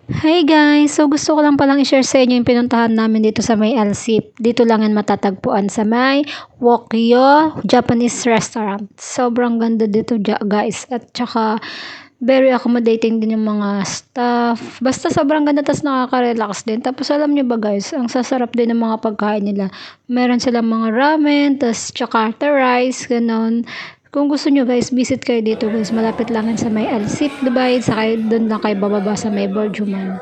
Hi guys! So gusto ko lang palang i-share sa inyo yung pinuntahan namin dito sa may Alsip. Dito lang yan matatagpuan sa may Wokyo Japanese Restaurant. Sobrang ganda dito guys. At saka very accommodating din yung mga staff. Basta sobrang ganda, tas nakaka-relax din. Tapos alam nyo ba guys, ang sasarap din ng mga pagkain nila. Meron silang mga ramen, tas tsaka rice, ganon. Kung gusto nyo guys, visit kayo dito guys. Malapit lang yan sa may Alsip, Dubai. Saka doon lang kayo bababa sa may Borjuman.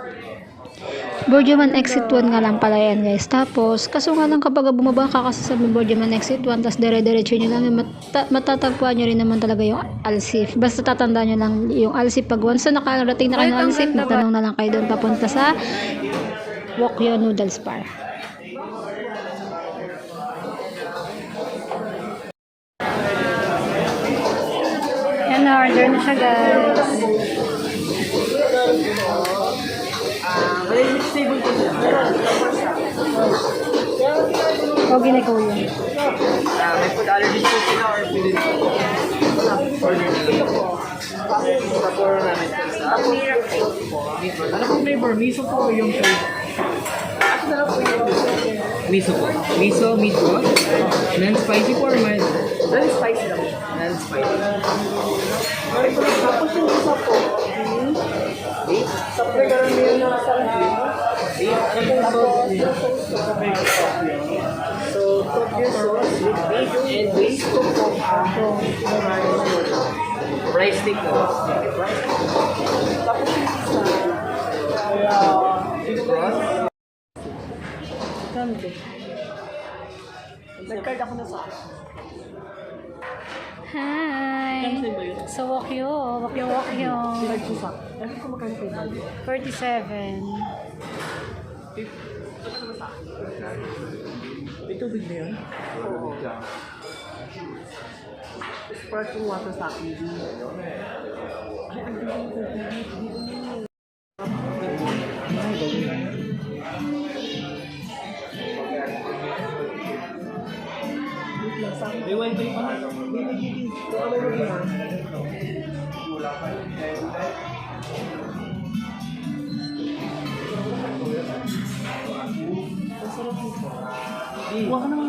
Borjuman exit 1 nga lang pala yan guys. Tapos, kaso nga lang kapag bumaba ka kasi sa may Borjuman exit 1, tapos dire-diretso nyo lang, matatagpuan nyo rin naman talaga yung Alsip. Basta tatandaan nyo lang yung Alsip pag once na nakarating na kayo ng Alsip, magtanong na lang kayo doon papunta sa Wokyo Noodles Bar. Yan, na-order na siya guys. Pogi na ko yun. May food allergies po sila or food Tapos namin ano pong flavor? Miso po yung flavor. Miso po. Miso, meatball. Non-spicy po or mild? Non-spicy lang. Non-spicy. Tapos yung isa po. Beef? Sapre karamihan na sa beef. Beef? Ano pong so, top your sauce with beef and beef po po. Rice stick po. Tapos yung isa. Kaya, nag-card ako na sa Hi! So, Wokyo. Wokyo. Ano ko magkano kayo ba? 47. May tubig na yun? Oo. Sparkling water sa akin. Ay, ang tubig. May wifi pa? May nagiging. Ito ano mo din ha? Huwag ka naman